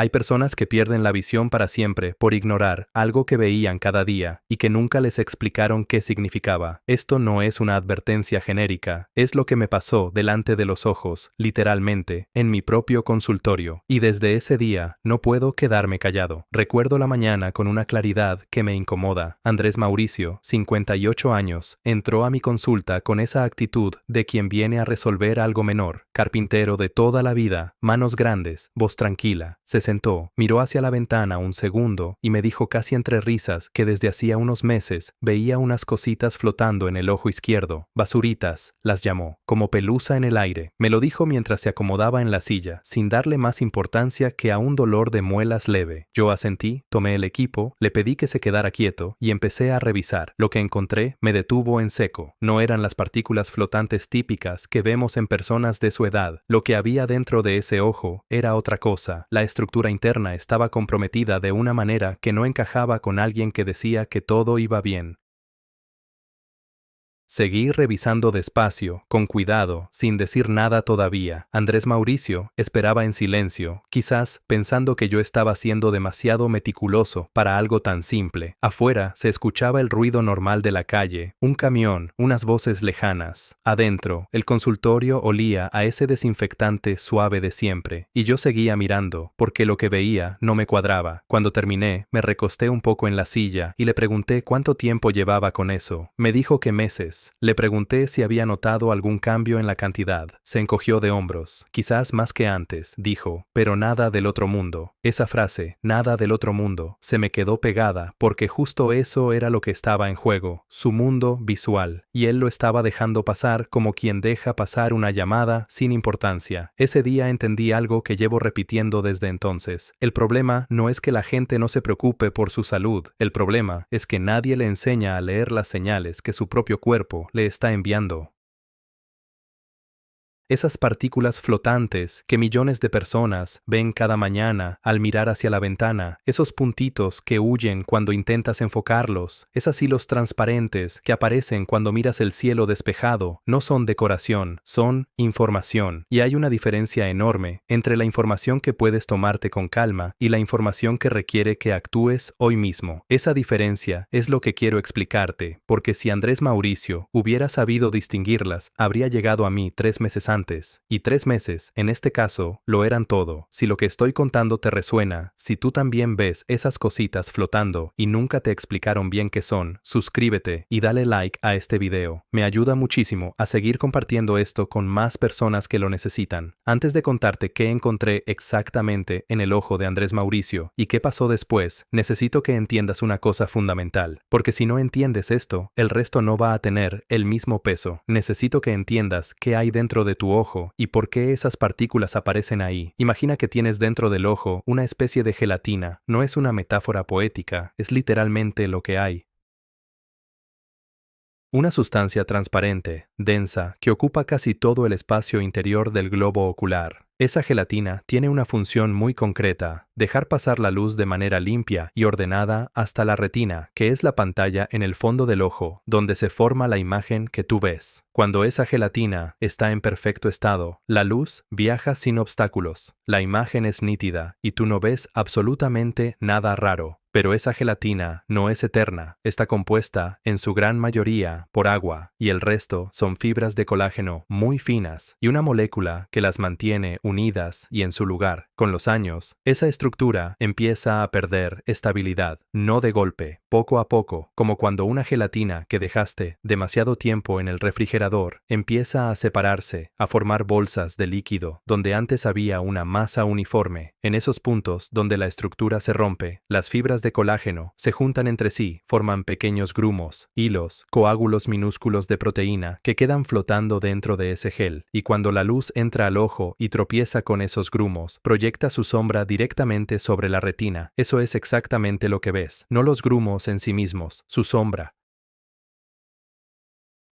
Hay personas que pierden la visión para siempre por ignorar algo que veían cada día y que nunca les explicaron qué significaba. Esto no es una advertencia genérica, es lo que me pasó delante de los ojos, literalmente, en mi propio consultorio. Y desde ese día no puedo quedarme callado. Recuerdo la mañana con una claridad que me incomoda. Andrés Mauricio, 58 años, entró a mi consulta con esa actitud de quien viene a resolver algo menor. Carpintero de toda la vida, manos grandes, voz tranquila. Se sentó, miró hacia la ventana un segundo y me dijo casi entre risas que desde hacía unos meses veía unas cositas flotando en el ojo izquierdo. Basuritas, las llamó, como pelusa en el aire. Me lo dijo mientras se acomodaba en la silla, sin darle más importancia que a un dolor de muelas leve. Yo asentí, tomé el equipo, le pedí que se quedara quieto y empecé a revisar. Lo que encontré me detuvo en seco. No eran las partículas flotantes típicas que vemos en personas de su edad. Lo que había dentro de ese ojo era otra cosa. La estructura interna estaba comprometida de una manera que no encajaba con alguien que decía que todo iba bien. Seguí revisando despacio, con cuidado, sin decir nada todavía. Andrés Mauricio esperaba en silencio, quizás pensando que yo estaba siendo demasiado meticuloso para algo tan simple. Afuera se escuchaba el ruido normal de la calle, un camión, unas voces lejanas. Adentro, el consultorio olía a ese desinfectante suave de siempre, y yo seguía mirando, porque lo que veía no me cuadraba. Cuando terminé, me recosté un poco en la silla y le pregunté cuánto tiempo llevaba con eso. Me dijo que meses. Le pregunté si había notado algún cambio en la cantidad. Se encogió de hombros. Quizás más que antes, dijo, pero nada del otro mundo. Esa frase, nada del otro mundo, se me quedó pegada porque justo eso era lo que estaba en juego, su mundo visual, y él lo estaba dejando pasar como quien deja pasar una llamada sin importancia. Ese día entendí algo que llevo repitiendo desde entonces. El problema no es que la gente no se preocupe por su salud, el problema es que nadie le enseña a leer las señales que su propio cuerpo le está enviando. Esas partículas flotantes que millones de personas ven cada mañana al mirar hacia la ventana, esos puntitos que huyen cuando intentas enfocarlos, esas hilos transparentes que aparecen cuando miras el cielo despejado, no son decoración, son información. Y hay una diferencia enorme entre la información que puedes tomarte con calma y la información que requiere que actúes hoy mismo. Esa diferencia es lo que quiero explicarte, porque si Andrés Mauricio hubiera sabido distinguirlas, habría llegado a mí 3 meses antes. Y 3 meses, en este caso, lo eran todo. Si lo que estoy contando te resuena, si tú también ves esas cositas flotando y nunca te explicaron bien qué son, suscríbete y dale like a este video. Me ayuda muchísimo a seguir compartiendo esto con más personas que lo necesitan. Antes de contarte qué encontré exactamente en el ojo de Andrés Mauricio y qué pasó después, necesito que entiendas una cosa fundamental, porque si no entiendes esto, el resto no va a tener el mismo peso. Necesito que entiendas qué hay dentro de tu ojo y por qué esas partículas aparecen ahí. Imagina que tienes dentro del ojo una especie de gelatina. No es una metáfora poética, es literalmente lo que hay. Una sustancia transparente, densa, que ocupa casi todo el espacio interior del globo ocular. Esa gelatina tiene una función muy concreta, dejar pasar la luz de manera limpia y ordenada hasta la retina, que es la pantalla en el fondo del ojo, donde se forma la imagen que tú ves. Cuando esa gelatina está en perfecto estado, la luz viaja sin obstáculos, la imagen es nítida y tú no ves absolutamente nada raro. Pero esa gelatina no es eterna, está compuesta, en su gran mayoría, por agua, y el resto son fibras de colágeno muy finas y una molécula que las mantiene unidas y en su lugar. Con los años, esa estructura empieza a perder estabilidad, no de golpe, poco a poco, como cuando una gelatina que dejaste demasiado tiempo en el refrigerador empieza a separarse, a formar bolsas de líquido, donde antes había una masa uniforme. En esos puntos donde la estructura se rompe, las fibras de colágeno se juntan entre sí, forman pequeños grumos, hilos, coágulos minúsculos de proteína que quedan flotando dentro de ese gel, y cuando la luz entra al ojo y tropieza con esos grumos, proyecta su sombra directamente sobre la retina. Eso es exactamente lo que ves, no los grumos en sí mismos, su sombra.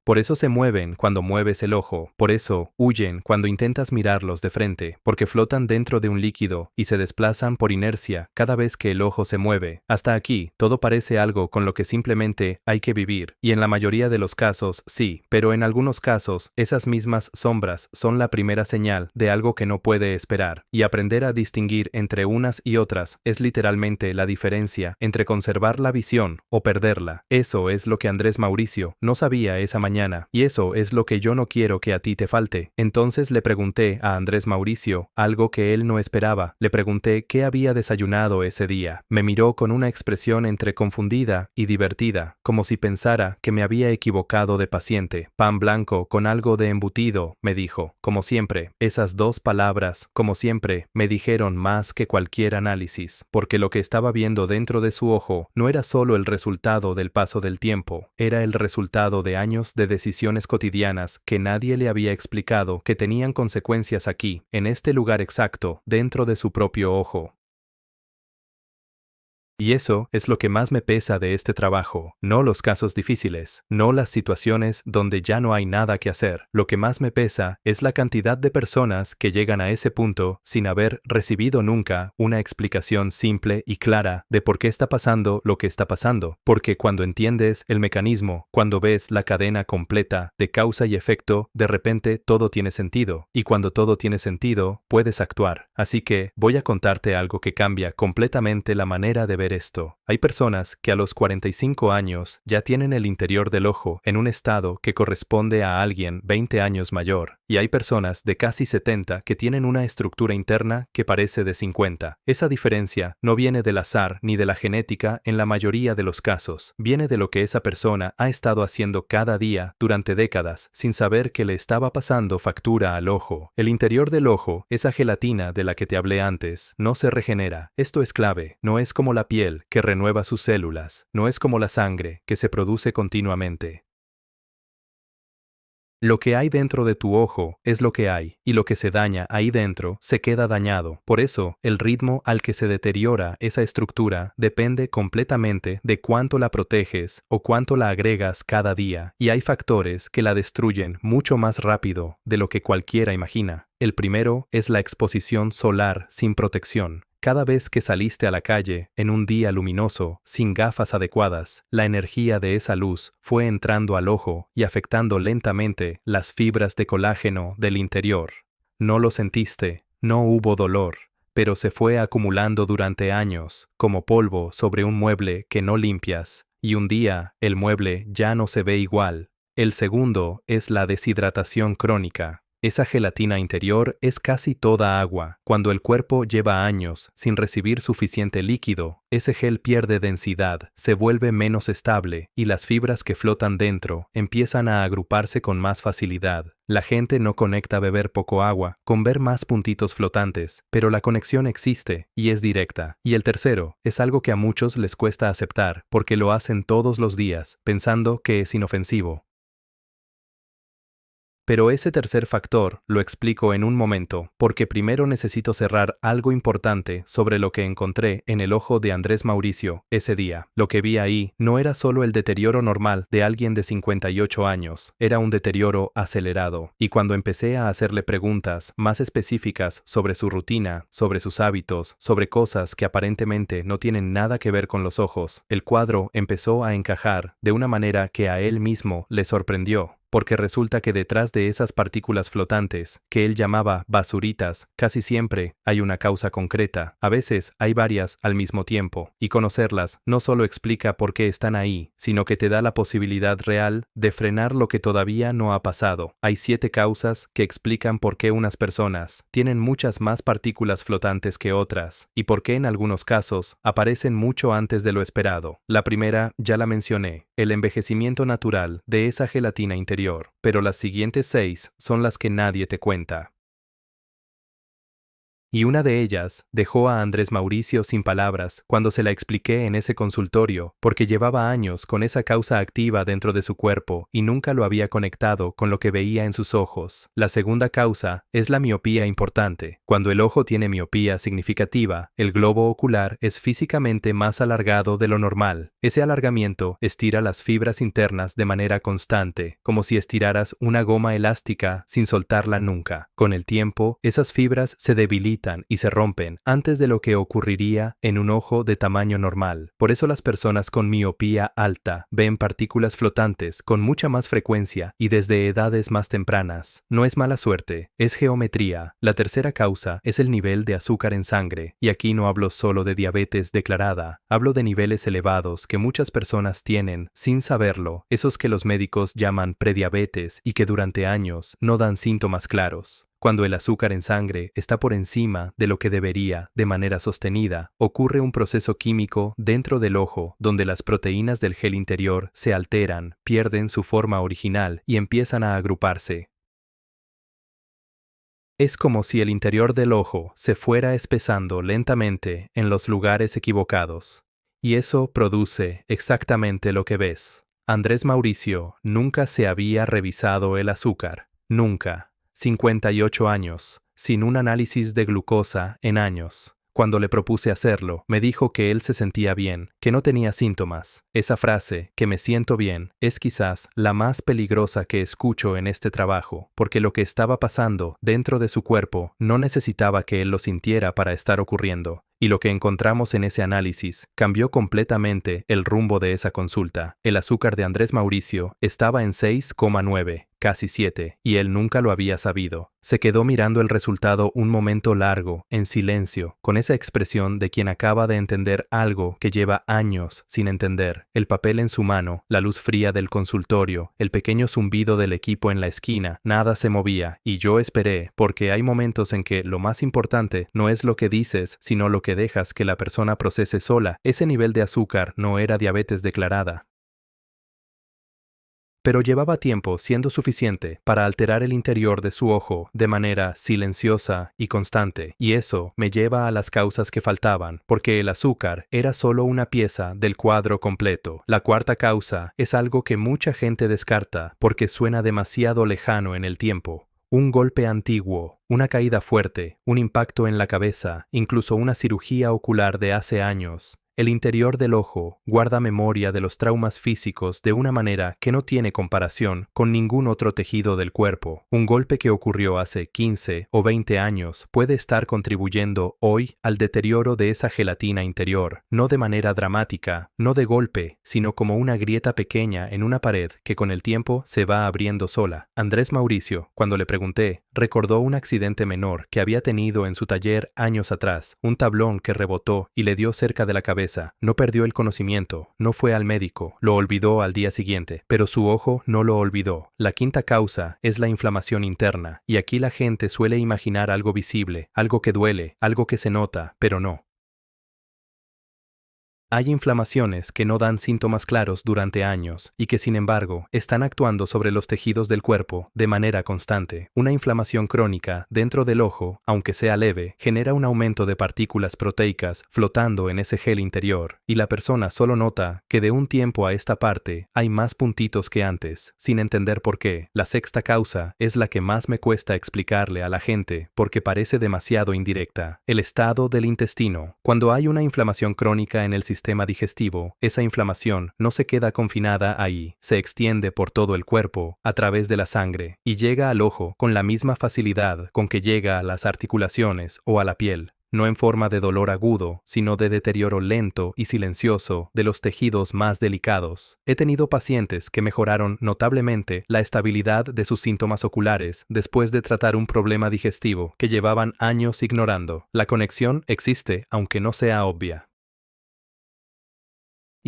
Por eso se mueven cuando mueves el ojo, por eso huyen cuando intentas mirarlos de frente, porque flotan dentro de un líquido y se desplazan por inercia cada vez que el ojo se mueve. Hasta aquí, todo parece algo con lo que simplemente hay que vivir, y en la mayoría de los casos sí, pero en algunos casos, esas mismas sombras son la primera señal de algo que no puede esperar, y aprender a distinguir entre unas y otras es literalmente la diferencia entre conservar la visión o perderla. Eso es lo que Andrés Mauricio no sabía esa mañana, y eso es lo que yo no quiero que a ti te falte. Entonces le pregunté a Andrés Mauricio algo que él no esperaba. Le pregunté qué había desayunado ese día. Me miró con una expresión entre confundida y divertida, como si pensara que me había equivocado de paciente. Pan blanco con algo de embutido, me dijo. Como siempre, esas dos palabras, como siempre, me dijeron más que cualquier análisis, porque lo que estaba viendo dentro de su ojo no era solo el resultado del paso del tiempo, era el resultado de años de decisiones cotidianas que nadie le había explicado que tenían consecuencias aquí, en este lugar exacto, dentro de su propio ojo. Y eso es lo que más me pesa de este trabajo, no los casos difíciles, no las situaciones donde ya no hay nada que hacer. Lo que más me pesa es la cantidad de personas que llegan a ese punto sin haber recibido nunca una explicación simple y clara de por qué está pasando lo que está pasando. Porque cuando entiendes el mecanismo, cuando ves la cadena completa de causa y efecto, de repente todo tiene sentido. Y cuando todo tiene sentido, puedes actuar. Así que voy a contarte algo que cambia completamente la manera de ver esto. Hay personas que a los 45 años ya tienen el interior del ojo en un estado que corresponde a alguien 20 años mayor, y hay personas de casi 70 que tienen una estructura interna que parece de 50. Esa diferencia no viene del azar ni de la genética en la mayoría de los casos, viene de lo que esa persona ha estado haciendo cada día durante décadas sin saber que le estaba pasando factura al ojo. El interior del ojo, esa gelatina de la que te hablé antes, no se regenera. Esto es clave, no es como la piel que renueva sus células, no es como la sangre que se produce continuamente. Lo que hay dentro de tu ojo es lo que hay, y lo que se daña ahí dentro se queda dañado. Por eso, el ritmo al que se deteriora esa estructura depende completamente de cuánto la proteges o cuánto la agregas cada día, y hay factores que la destruyen mucho más rápido de lo que cualquiera imagina. El primero es la exposición solar sin protección. Cada vez que saliste a la calle, en un día luminoso, sin gafas adecuadas, la energía de esa luz fue entrando al ojo y afectando lentamente las fibras de colágeno del interior. No lo sentiste, no hubo dolor, pero se fue acumulando durante años, como polvo sobre un mueble que no limpias, y un día el mueble ya no se ve igual. El segundo es la deshidratación crónica. Esa gelatina interior es casi toda agua. Cuando el cuerpo lleva años sin recibir suficiente líquido, ese gel pierde densidad, se vuelve menos estable y las fibras que flotan dentro empiezan a agruparse con más facilidad. La gente no conecta beber poco agua con ver más puntitos flotantes, pero la conexión existe y es directa. Y el tercero es algo que a muchos les cuesta aceptar porque lo hacen todos los días, pensando que es inofensivo. Pero ese tercer factor lo explico en un momento, porque primero necesito cerrar algo importante sobre lo que encontré en el ojo de Andrés Mauricio ese día. Lo que vi ahí no era solo el deterioro normal de alguien de 58 años, era un deterioro acelerado. Y cuando empecé a hacerle preguntas más específicas sobre su rutina, sobre sus hábitos, sobre cosas que aparentemente no tienen nada que ver con los ojos, el cuadro empezó a encajar de una manera que a él mismo le sorprendió. Porque resulta que detrás de esas partículas flotantes, que él llamaba basuritas, casi siempre hay una causa concreta, a veces hay varias al mismo tiempo, y conocerlas no solo explica por qué están ahí, sino que te da la posibilidad real de frenar lo que todavía no ha pasado. Hay 7 causas que explican por qué unas personas tienen muchas más partículas flotantes que otras, y por qué en algunos casos aparecen mucho antes de lo esperado. La primera ya la mencioné, el envejecimiento natural de esa gelatina interior. Pero las siguientes 6 son las que nadie te cuenta. Y una de ellas dejó a Andrés Mauricio sin palabras cuando se la expliqué en ese consultorio, porque llevaba años con esa causa activa dentro de su cuerpo y nunca lo había conectado con lo que veía en sus ojos. La segunda causa es la miopía importante. Cuando el ojo tiene miopía significativa, el globo ocular es físicamente más alargado de lo normal. Ese alargamiento estira las fibras internas de manera constante, como si estiraras una goma elástica sin soltarla nunca. Con el tiempo, esas fibras se debilitan y se rompen antes de lo que ocurriría en un ojo de tamaño normal. Por eso las personas con miopía alta ven partículas flotantes con mucha más frecuencia y desde edades más tempranas. No es mala suerte, es geometría. La tercera causa es el nivel de azúcar en sangre, y aquí no hablo solo de diabetes declarada, hablo de niveles elevados que muchas personas tienen sin saberlo, esos que los médicos llaman prediabetes y que durante años no dan síntomas claros. Cuando el azúcar en sangre está por encima de lo que debería de manera sostenida, ocurre un proceso químico dentro del ojo donde las proteínas del gel interior se alteran, pierden su forma original y empiezan a agruparse. Es como si el interior del ojo se fuera espesando lentamente en los lugares equivocados. Y eso produce exactamente lo que ves. Andrés Mauricio nunca se había revisado el azúcar. Nunca. 58 años, sin un análisis de glucosa en años. Cuando le propuse hacerlo, me dijo que él se sentía bien, que no tenía síntomas. Esa frase, que me siento bien, es quizás la más peligrosa que escucho en este trabajo, porque lo que estaba pasando dentro de su cuerpo no necesitaba que él lo sintiera para estar ocurriendo. Y lo que encontramos en ese análisis cambió completamente el rumbo de esa consulta. El azúcar de Andrés Mauricio estaba en 6,9, casi 7, y él nunca lo había sabido. Se quedó mirando el resultado un momento largo, en silencio, con esa expresión de quien acaba de entender algo que lleva años sin entender. El papel en su mano, la luz fría del consultorio, el pequeño zumbido del equipo en la esquina, nada se movía, y yo esperé, porque hay momentos en que lo más importante no es lo que dices, sino lo que dejas que la persona procese sola. Ese nivel de azúcar no era diabetes declarada, pero llevaba tiempo siendo suficiente para alterar el interior de su ojo de manera silenciosa y constante, y eso me lleva a las causas que faltaban, porque el azúcar era solo una pieza del cuadro completo. La cuarta causa es algo que mucha gente descarta porque suena demasiado lejano en el tiempo. Un golpe antiguo, una caída fuerte, un impacto en la cabeza, incluso una cirugía ocular de hace años. El interior del ojo guarda memoria de los traumas físicos de una manera que no tiene comparación con ningún otro tejido del cuerpo. Un golpe que ocurrió hace 15 o 20 años puede estar contribuyendo hoy al deterioro de esa gelatina interior, no de manera dramática, no de golpe, sino como una grieta pequeña en una pared que con el tiempo se va abriendo sola. Andrés Mauricio, cuando le pregunté, recordó un accidente menor que había tenido en su taller años atrás, un tablón que rebotó y le dio cerca de la cabeza. No perdió el conocimiento, no fue al médico, lo olvidó al día siguiente, pero su ojo no lo olvidó. La quinta causa es la inflamación interna, y aquí la gente suele imaginar algo visible, algo que duele, algo que se nota, pero no. Hay inflamaciones que no dan síntomas claros durante años y que sin embargo están actuando sobre los tejidos del cuerpo de manera constante. Una inflamación crónica dentro del ojo, aunque sea leve, genera un aumento de partículas proteicas flotando en ese gel interior y la persona solo nota que de un tiempo a esta parte hay más puntitos que antes, sin entender por qué. La sexta causa es la que más me cuesta explicarle a la gente porque parece demasiado indirecta. El estado del intestino. Cuando hay una inflamación crónica en el sistema digestivo, esa inflamación no se queda confinada ahí, se extiende por todo el cuerpo, a través de la sangre, y llega al ojo con la misma facilidad con que llega a las articulaciones o a la piel. No en forma de dolor agudo, sino de deterioro lento y silencioso de los tejidos más delicados. He tenido pacientes que mejoraron notablemente la estabilidad de sus síntomas oculares después de tratar un problema digestivo que llevaban años ignorando. La conexión existe, aunque no sea obvia.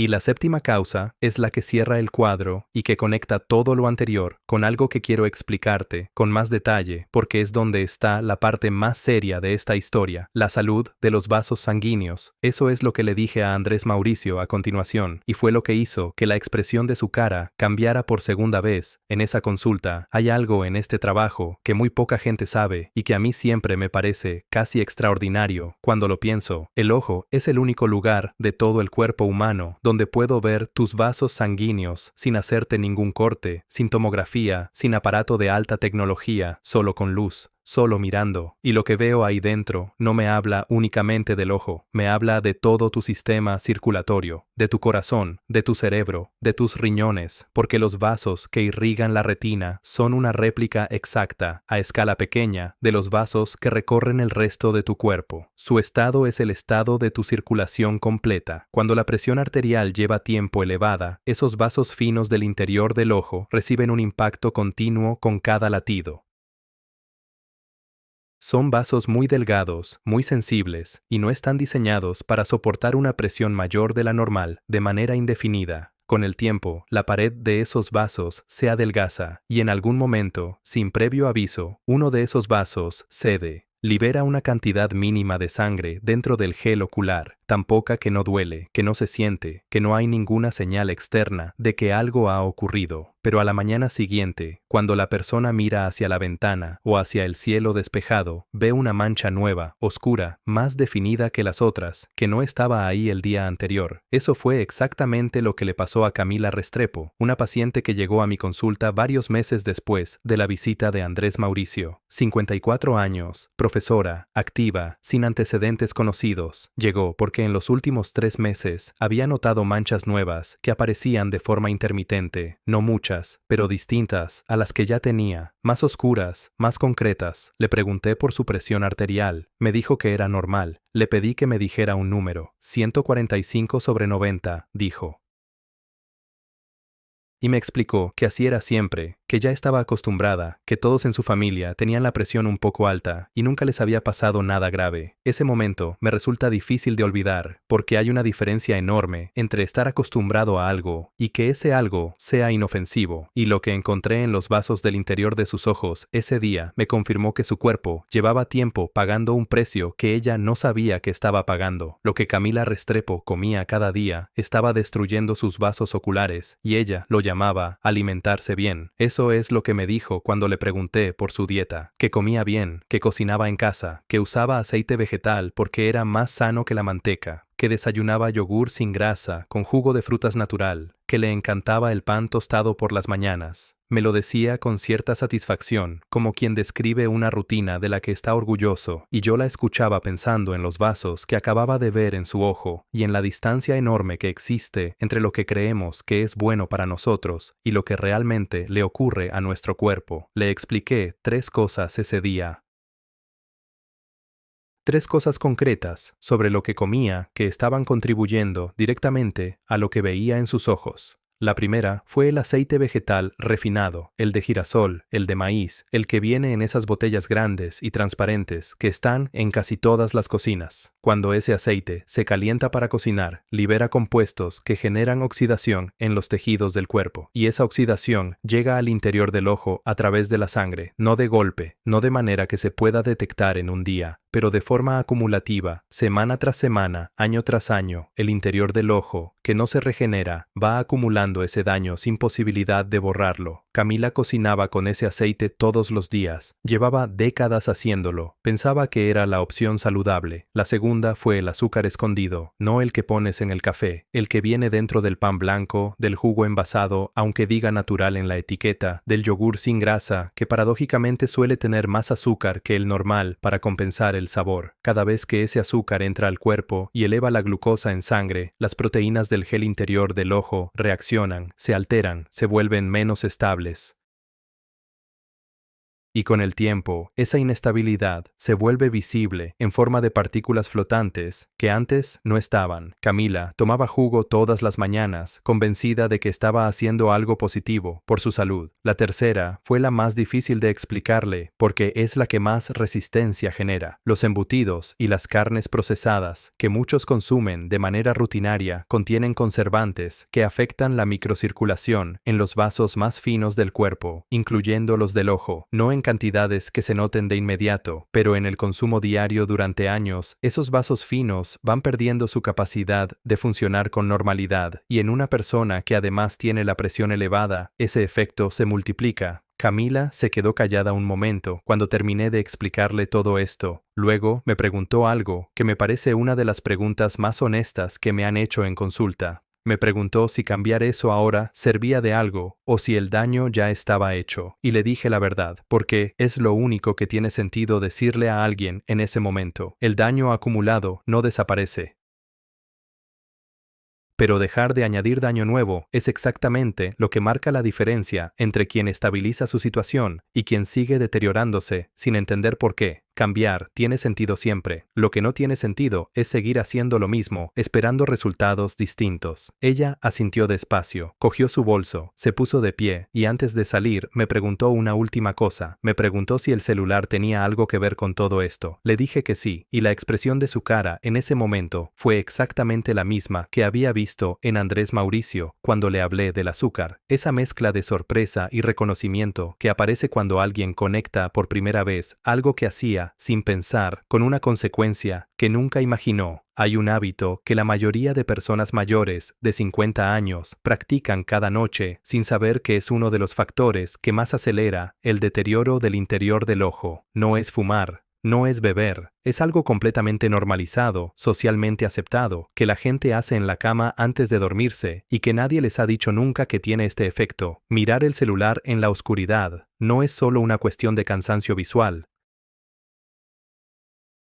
Y la séptima causa es la que cierra el cuadro y que conecta todo lo anterior con algo que quiero explicarte con más detalle, porque es donde está la parte más seria de esta historia, la salud de los vasos sanguíneos. Eso es lo que le dije a Andrés Mauricio a continuación, y fue lo que hizo que la expresión de su cara cambiara por segunda vez en esa consulta. Hay algo en este trabajo que muy poca gente sabe y que a mí siempre me parece casi extraordinario cuando lo pienso. El ojo es el único lugar de todo el cuerpo humano donde puedo ver tus vasos sanguíneos sin hacerte ningún corte, sin tomografía, sin aparato de alta tecnología, solo con luz. Solo mirando, y lo que veo ahí dentro no me habla únicamente del ojo, me habla de todo tu sistema circulatorio, de tu corazón, de tu cerebro, de tus riñones, porque los vasos que irrigan la retina son una réplica exacta, a escala pequeña, de los vasos que recorren el resto de tu cuerpo. Su estado es el estado de tu circulación completa. Cuando la presión arterial lleva tiempo elevada, esos vasos finos del interior del ojo reciben un impacto continuo con cada latido. Son vasos muy delgados, muy sensibles, y no están diseñados para soportar una presión mayor de la normal, de manera indefinida. Con el tiempo, la pared de esos vasos se adelgaza, y en algún momento, sin previo aviso, uno de esos vasos cede. Libera una cantidad mínima de sangre dentro del gel ocular, tan poca que no duele, que no se siente, que no hay ninguna señal externa de que algo ha ocurrido. Pero a la mañana siguiente, cuando la persona mira hacia la ventana o hacia el cielo despejado, ve una mancha nueva, oscura, más definida que las otras, que no estaba ahí el día anterior. Eso fue exactamente lo que le pasó a Camila Restrepo, una paciente que llegó a mi consulta varios meses después de la visita de Andrés Mauricio. 54 años, profesora, activa, sin antecedentes conocidos. Llegó porque en los últimos 3 meses había notado manchas nuevas que aparecían de forma intermitente, no muchas, pero distintas a las que ya tenía, más oscuras, más concretas. Le pregunté por su presión arterial, me dijo que era normal. Le pedí que me dijera un número, 145/90, dijo. Y me explicó que así era siempre, que ya estaba acostumbrada, que todos en su familia tenían la presión un poco alta y nunca les había pasado nada grave. Ese momento me resulta difícil de olvidar, porque hay una diferencia enorme entre estar acostumbrado a algo y que ese algo sea inofensivo. Y lo que encontré en los vasos del interior de sus ojos ese día me confirmó que su cuerpo llevaba tiempo pagando un precio que ella no sabía que estaba pagando. Lo que Camila Restrepo comía cada día estaba destruyendo sus vasos oculares y ella lo llamaba alimentarse bien. Eso es lo que me dijo cuando le pregunté por su dieta, que comía bien, que cocinaba en casa, que usaba aceite vegetal porque era más sano que la manteca, que desayunaba yogur sin grasa con jugo de frutas natural, que le encantaba el pan tostado por las mañanas. Me lo decía con cierta satisfacción, como quien describe una rutina de la que está orgulloso, y yo la escuchaba pensando en los vasos que acababa de ver en su ojo y en la distancia enorme que existe entre lo que creemos que es bueno para nosotros y lo que realmente le ocurre a nuestro cuerpo. Le expliqué 3 cosas ese día. 3 cosas concretas sobre lo que comía que estaban contribuyendo directamente a lo que veía en sus ojos. La primera fue el aceite vegetal refinado, el de girasol, el de maíz, el que viene en esas botellas grandes y transparentes que están en casi todas las cocinas. Cuando ese aceite se calienta para cocinar, libera compuestos que generan oxidación en los tejidos del cuerpo, y esa oxidación llega al interior del ojo a través de la sangre, no de golpe, no de manera que se pueda detectar en un día, pero de forma acumulativa, semana tras semana, año tras año. El interior del ojo, que no se regenera, va acumulando ese daño sin posibilidad de borrarlo. Camila cocinaba con ese aceite todos los días. Llevaba décadas haciéndolo. Pensaba que era la opción saludable. La segunda fue el azúcar escondido, no el que pones en el café, el que viene dentro del pan blanco, del jugo envasado, aunque diga natural en la etiqueta, del yogur sin grasa, que paradójicamente suele tener más azúcar que el normal para compensar el sabor. Cada vez que ese azúcar entra al cuerpo y eleva la glucosa en sangre, las proteínas del gel interior del ojo reaccionan, se alteran, se vuelven menos estables. Y con el tiempo, esa inestabilidad se vuelve visible en forma de partículas flotantes que antes no estaban. Camila tomaba jugo todas las mañanas, convencida de que estaba haciendo algo positivo por su salud. La tercera fue la más difícil de explicarle porque es la que más resistencia genera. Los embutidos y las carnes procesadas que muchos consumen de manera rutinaria contienen conservantes que afectan la microcirculación en los vasos más finos del cuerpo, incluyendo los del ojo. No en cantidades que se noten de inmediato, pero en el consumo diario durante años, esos vasos finos van perdiendo su capacidad de funcionar con normalidad, y en una persona que además tiene la presión elevada, ese efecto se multiplica. Camila se quedó callada un momento cuando terminé de explicarle todo esto. Luego me preguntó algo que me parece una de las preguntas más honestas que me han hecho en consulta. Me preguntó si cambiar eso ahora servía de algo o si el daño ya estaba hecho. Y le dije la verdad, porque es lo único que tiene sentido decirle a alguien en ese momento. El daño acumulado no desaparece. Pero dejar de añadir daño nuevo es exactamente lo que marca la diferencia entre quien estabiliza su situación y quien sigue deteriorándose sin entender por qué. Cambiar tiene sentido siempre. Lo que no tiene sentido es seguir haciendo lo mismo, esperando resultados distintos. Ella asintió despacio, cogió su bolso, se puso de pie y antes de salir me preguntó una última cosa. Me preguntó si el celular tenía algo que ver con todo esto. Le dije que sí, y la expresión de su cara en ese momento fue exactamente la misma que había visto en Andrés Mauricio cuando le hablé del azúcar. Esa mezcla de sorpresa y reconocimiento que aparece cuando alguien conecta por primera vez algo que hacía sin pensar, con una consecuencia que nunca imaginó. Hay un hábito que la mayoría de personas mayores de 50 años practican cada noche sin saber que es uno de los factores que más acelera el deterioro del interior del ojo. No es fumar, no es beber, es algo completamente normalizado, socialmente aceptado, que la gente hace en la cama antes de dormirse y que nadie les ha dicho nunca que tiene este efecto. Mirar el celular en la oscuridad no es solo una cuestión de cansancio visual.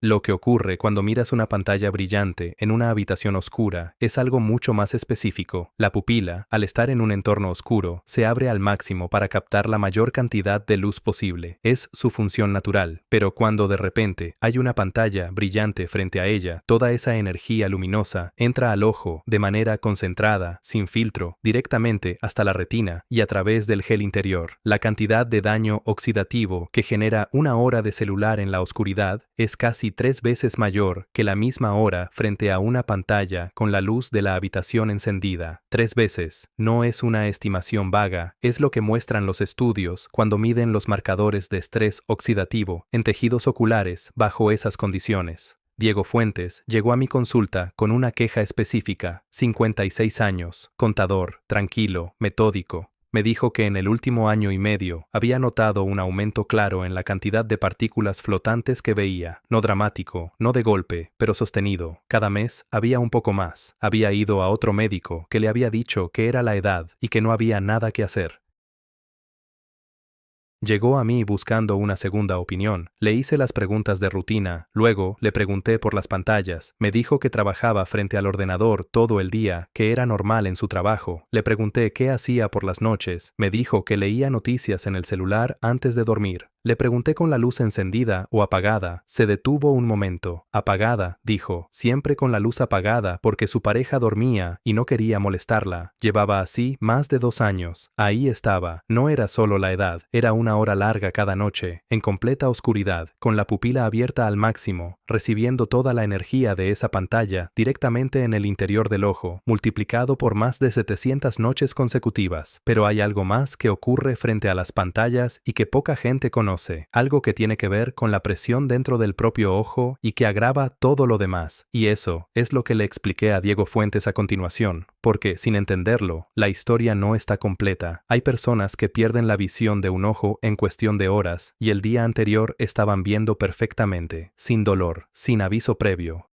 Lo que ocurre cuando miras una pantalla brillante en una habitación oscura es algo mucho más específico. La pupila, al estar en un entorno oscuro, se abre al máximo para captar la mayor cantidad de luz posible. Es su función natural. Pero cuando de repente hay una pantalla brillante frente a ella, toda esa energía luminosa entra al ojo de manera concentrada, sin filtro, directamente hasta la retina y a través del gel interior. La cantidad de daño oxidativo que genera una hora de celular en la oscuridad es casi 3 veces mayor que la misma hora frente a una pantalla con la luz de la habitación encendida. 3 veces. No es una estimación vaga, es lo que muestran los estudios cuando miden los marcadores de estrés oxidativo en tejidos oculares bajo esas condiciones. Diego Fuentes llegó a mi consulta con una queja específica, 56 años, contador, tranquilo, metódico. Me dijo que en el último año y medio había notado un aumento claro en la cantidad de partículas flotantes que veía, no dramático, no de golpe, pero sostenido. Cada mes había un poco más. Había ido a otro médico que le había dicho que era la edad y que no había nada que hacer. Llegó a mí buscando una segunda opinión. Le hice las preguntas de rutina, luego le pregunté por las pantallas. Me dijo que trabajaba frente al ordenador todo el día, que era normal en su trabajo. Le pregunté qué hacía por las noches. Me dijo que leía noticias en el celular antes de dormir. Le pregunté con la luz encendida o apagada. Se detuvo un momento. Apagada, dijo, siempre con la luz apagada porque su pareja dormía y no quería molestarla. Llevaba así más de 2 años. Ahí estaba. No era solo la edad, era una hora larga cada noche, en completa oscuridad, con la pupila abierta al máximo, recibiendo toda la energía de esa pantalla directamente en el interior del ojo, multiplicado por más de 700 noches consecutivas. Pero hay algo más que ocurre frente a las pantallas y que poca gente conoce, algo que tiene que ver con la presión dentro del propio ojo y que agrava todo lo demás. Y eso es lo que le expliqué a Diego Fuentes a continuación, porque sin entenderlo, la historia no está completa. Hay personas que pierden la visión de un ojo en cuestión de horas y el día anterior estaban viendo perfectamente, sin dolor, sin aviso previo,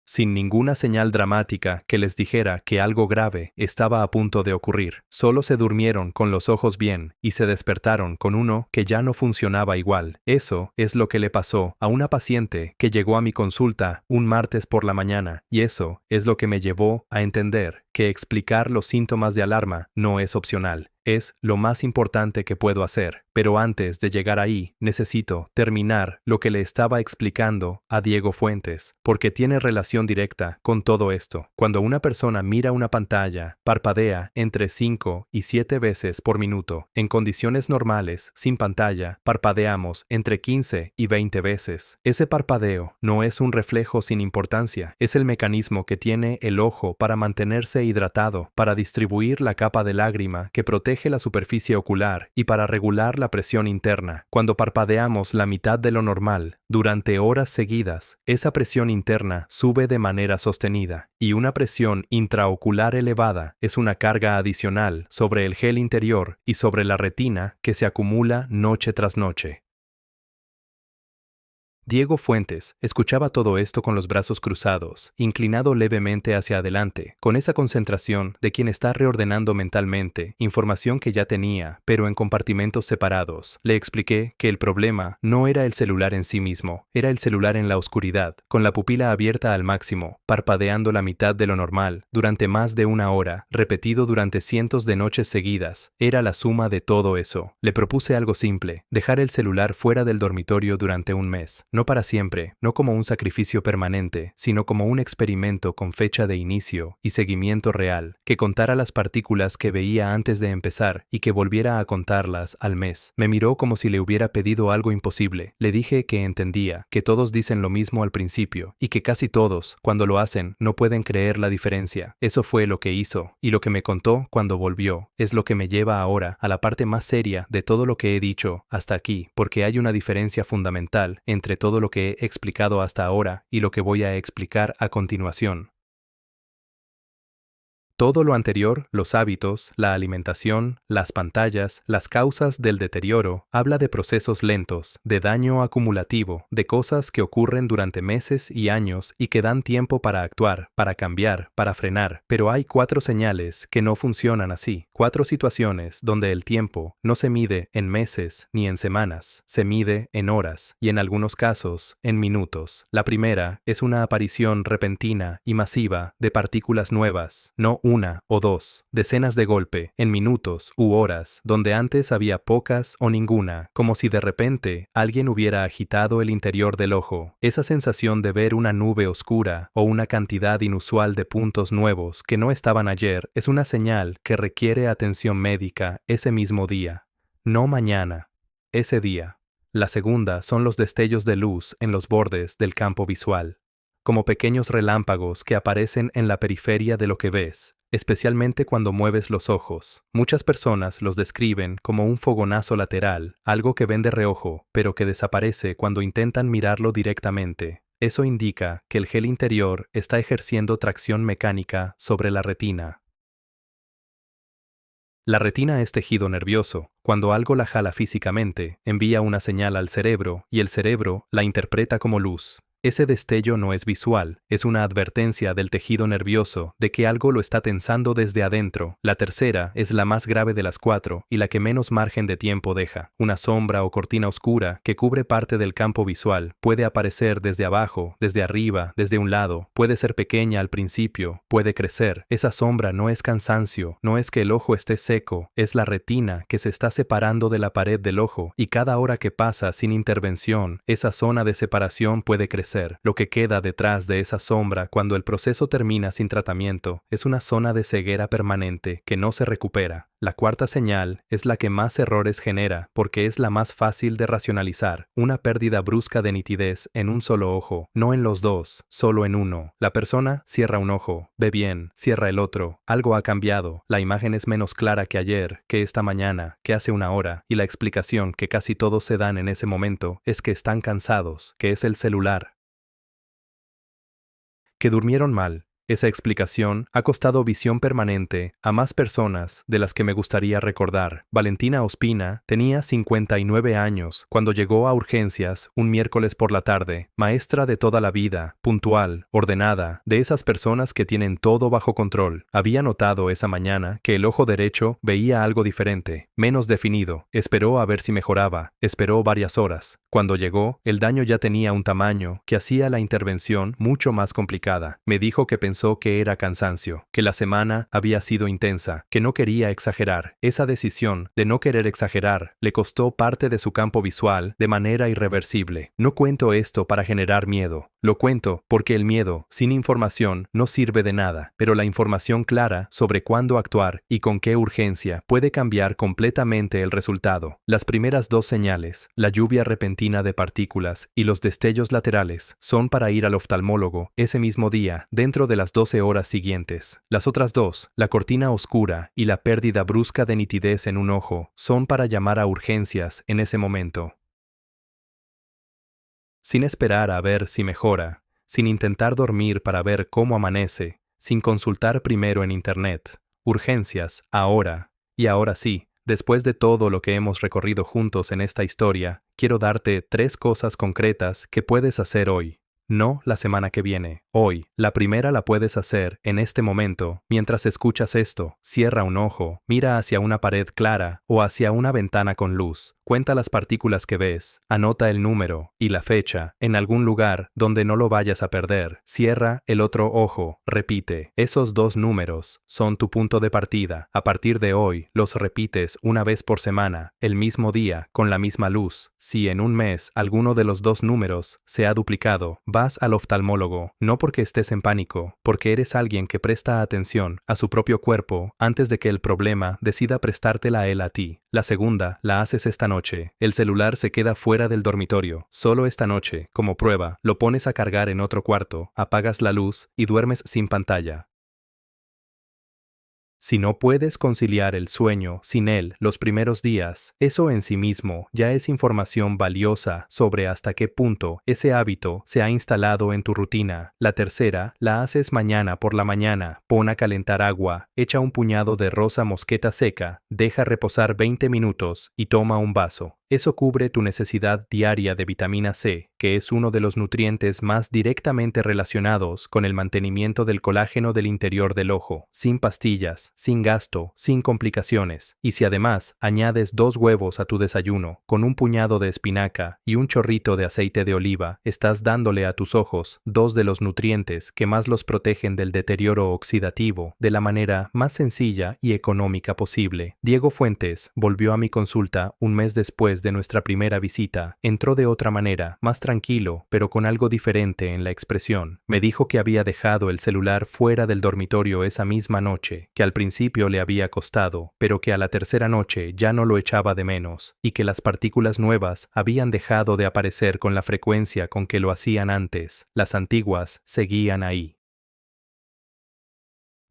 sin ninguna señal dramática que les dijera que algo grave estaba a punto de ocurrir. Solo se durmieron con los ojos bien y se despertaron con uno que ya no funcionaba igual. Eso es lo que le pasó a una paciente que llegó a mi consulta un martes por la mañana, y eso es lo que me llevó a entender que explicar los síntomas de alarma no es opcional. Es lo más importante que puedo hacer, pero antes de llegar ahí, necesito terminar lo que le estaba explicando a Diego Fuentes, porque tiene relación directa con todo esto. Cuando una persona mira una pantalla, parpadea entre 5 y 7 veces por minuto. En condiciones normales, sin pantalla, parpadeamos entre 15 y 20 veces. Ese parpadeo no es un reflejo sin importancia, es el mecanismo que tiene el ojo para mantenerse hidratado, para distribuir la capa de lágrima que protege la superficie ocular y para regular la presión interna. Cuando parpadeamos la mitad de lo normal, durante horas seguidas, esa presión interna sube de manera sostenida, y una presión intraocular elevada es una carga adicional sobre el gel interior y sobre la retina que se acumula noche tras noche. Diego Fuentes escuchaba todo esto con los brazos cruzados, inclinado levemente hacia adelante, con esa concentración de quien está reordenando mentalmente información que ya tenía, pero en compartimentos separados. Le expliqué que el problema no era el celular en sí mismo, era el celular en la oscuridad, con la pupila abierta al máximo, parpadeando la mitad de lo normal, durante más de una hora, repetido durante cientos de noches seguidas. Era la suma de todo eso. Le propuse algo simple: dejar el celular fuera del dormitorio durante un mes. No para siempre, no como un sacrificio permanente, sino como un experimento con fecha de inicio y seguimiento real, que contara las partículas que veía antes de empezar y que volviera a contarlas al mes. Me miró como si le hubiera pedido algo imposible. Le dije que entendía, que todos dicen lo mismo al principio, y que casi todos, cuando lo hacen, no pueden creer la diferencia. Eso fue lo que hizo, y lo que me contó cuando volvió, es lo que me lleva ahora a la parte más seria de todo lo que he dicho hasta aquí, porque hay una diferencia fundamental entre todo lo que he explicado hasta ahora y lo que voy a explicar a continuación. Todo lo anterior, los hábitos, la alimentación, las pantallas, las causas del deterioro, habla de procesos lentos, de daño acumulativo, de cosas que ocurren durante meses y años y que dan tiempo para actuar, para cambiar, para frenar. Pero hay 4 señales que no funcionan así, 4 situaciones donde el tiempo no se mide en meses ni en semanas, se mide en horas y en algunos casos en minutos. La primera es una aparición repentina y masiva de partículas nuevas, no una o dos, decenas de golpe, en minutos u horas, donde antes había pocas o ninguna, como si de repente alguien hubiera agitado el interior del ojo. Esa sensación de ver una nube oscura o una cantidad inusual de puntos nuevos que no estaban ayer es una señal que requiere atención médica ese mismo día. No mañana, ese día. La segunda son los destellos de luz en los bordes del campo visual, como pequeños relámpagos que aparecen en la periferia de lo que ves, especialmente cuando mueves los ojos. Muchas personas los describen como un fogonazo lateral, algo que ven de reojo, pero que desaparece cuando intentan mirarlo directamente. Eso indica que el gel interior está ejerciendo tracción mecánica sobre la retina. La retina es tejido nervioso. Cuando algo la jala físicamente, envía una señal al cerebro y el cerebro la interpreta como luz. Ese destello no es visual, es una advertencia del tejido nervioso de que algo lo está tensando desde adentro. La tercera es la más grave de las 4 y la que menos margen de tiempo deja. Una sombra o cortina oscura que cubre parte del campo visual puede aparecer desde abajo, desde arriba, desde un lado, puede ser pequeña al principio, puede crecer. Esa sombra no es cansancio, no es que el ojo esté seco, es la retina que se está separando de la pared del ojo y cada hora que pasa sin intervención, esa zona de separación puede crecer. Lo que queda detrás de esa sombra cuando el proceso termina sin tratamiento es una zona de ceguera permanente que no se recupera. La cuarta señal es la que más errores genera porque es la más fácil de racionalizar, una pérdida brusca de nitidez en un solo ojo, no en los dos, solo en uno. La persona cierra un ojo, ve bien, cierra el otro, algo ha cambiado, la imagen es menos clara que ayer, que esta mañana, que hace una hora, y la explicación que casi todos se dan en ese momento es que están cansados, que es el celular. Que durmieron mal. Esa explicación ha costado visión permanente a más personas de las que me gustaría recordar. Valentina Ospina tenía 59 años cuando llegó a urgencias un miércoles por la tarde, maestra de toda la vida, puntual, ordenada, de esas personas que tienen todo bajo control. Había notado esa mañana que el ojo derecho veía algo diferente, menos definido. Esperó a ver si mejoraba, esperó varias horas. Cuando llegó, el daño ya tenía un tamaño que hacía la intervención mucho más complicada. Me dijo que pensó pensó que era cansancio, que la semana había sido intensa, que no quería exagerar. Esa decisión de no querer exagerar le costó parte de su campo visual de manera irreversible. No cuento esto para generar miedo. Lo cuento porque el miedo, sin información, no sirve de nada, pero la información clara sobre cuándo actuar y con qué urgencia puede cambiar completamente el resultado. Las primeras dos señales, la lluvia repentina de partículas y los destellos laterales, son para ir al oftalmólogo ese mismo día, dentro de las 12 horas siguientes. Las otras dos, la cortina oscura y la pérdida brusca de nitidez en un ojo, son para llamar a urgencias en ese momento. Sin esperar a ver si mejora, sin intentar dormir para ver cómo amanece, sin consultar primero en Internet. Urgencias, ahora. Y ahora sí, después de todo lo que hemos recorrido juntos en esta historia, quiero darte 3 cosas concretas que puedes hacer hoy. No la semana que viene, hoy. La primera la puedes hacer en este momento. Mientras escuchas esto, cierra un ojo, mira hacia una pared clara o hacia una ventana con luz. Cuenta las partículas que ves, anota el número y la fecha en algún lugar donde no lo vayas a perder. Cierra el otro ojo, repite. Esos 2 números son tu punto de partida. A partir de hoy, los repites una vez por semana, el mismo día, con la misma luz. Si en un mes alguno de los 2 números se ha duplicado, vas al oftalmólogo, no porque estés en pánico, porque eres alguien que presta atención a su propio cuerpo antes de que el problema decida prestártela a él a ti. La segunda la haces esta noche. El celular se queda fuera del dormitorio. Solo esta noche, como prueba, lo pones a cargar en otro cuarto, apagas la luz y duermes sin pantalla. Si no puedes conciliar el sueño sin él los primeros días, eso en sí mismo ya es información valiosa sobre hasta qué punto ese hábito se ha instalado en tu rutina. La tercera la haces mañana por la mañana. Pon a calentar agua, echa un puñado de rosa mosqueta seca, deja reposar 20 minutos y toma un vaso. Eso cubre tu necesidad diaria de vitamina C, que es uno de los nutrientes más directamente relacionados con el mantenimiento del colágeno del interior del ojo, sin pastillas, sin gasto, sin complicaciones. Y si además añades 2 huevos a tu desayuno, con un puñado de espinaca y un chorrito de aceite de oliva, estás dándole a tus ojos 2 de los nutrientes que más los protegen del deterioro oxidativo de la manera más sencilla y económica posible. Diego Fuentes volvió a mi consulta un mes después de nuestra primera visita. Entró de otra manera, más tranquilo, pero con algo diferente en la expresión. Me dijo que había dejado el celular fuera del dormitorio esa misma noche, que al principio le había costado, pero que a la tercera noche ya no lo echaba de menos, y que las partículas nuevas habían dejado de aparecer con la frecuencia con que lo hacían antes. Las antiguas seguían ahí.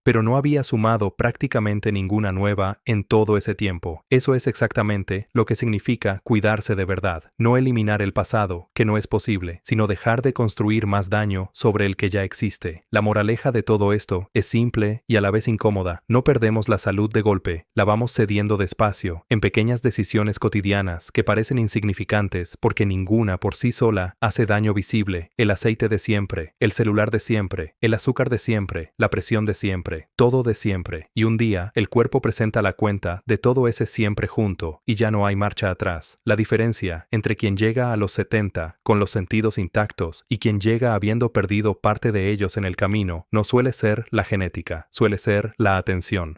Pero no había sumado prácticamente ninguna nueva en todo ese tiempo. Eso es exactamente lo que significa cuidarse de verdad. No eliminar el pasado, que no es posible, sino dejar de construir más daño sobre el que ya existe. La moraleja de todo esto es simple y a la vez incómoda. No perdemos la salud de golpe, la vamos cediendo despacio, en pequeñas decisiones cotidianas que parecen insignificantes porque ninguna por sí sola hace daño visible. El aceite de siempre, el celular de siempre, el azúcar de siempre, la presión de siempre. Todo de siempre, y un día el cuerpo presenta la cuenta de todo ese siempre junto, y ya no hay marcha atrás. La diferencia entre quien llega a los 70 con los sentidos intactos y quien llega habiendo perdido parte de ellos en el camino no suele ser la genética, suele ser la atención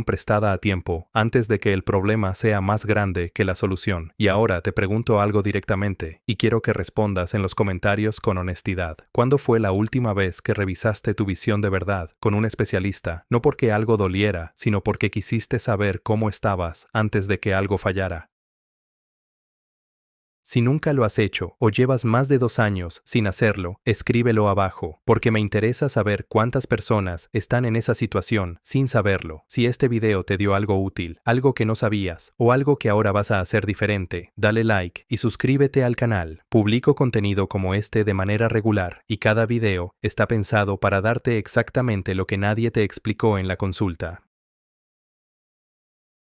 prestada a tiempo, antes de que el problema sea más grande que la solución. Y ahora te pregunto algo directamente, y quiero que respondas en los comentarios con honestidad. ¿Cuándo fue la última vez que revisaste tu visión de verdad con un especialista? No porque algo doliera, sino porque quisiste saber cómo estabas antes de que algo fallara. Si nunca lo has hecho o llevas más de 2 años sin hacerlo, escríbelo abajo, porque me interesa saber cuántas personas están en esa situación sin saberlo. Si este video te dio algo útil, algo que no sabías o algo que ahora vas a hacer diferente, dale like y suscríbete al canal. Publico contenido como este de manera regular y cada video está pensado para darte exactamente lo que nadie te explicó en la consulta.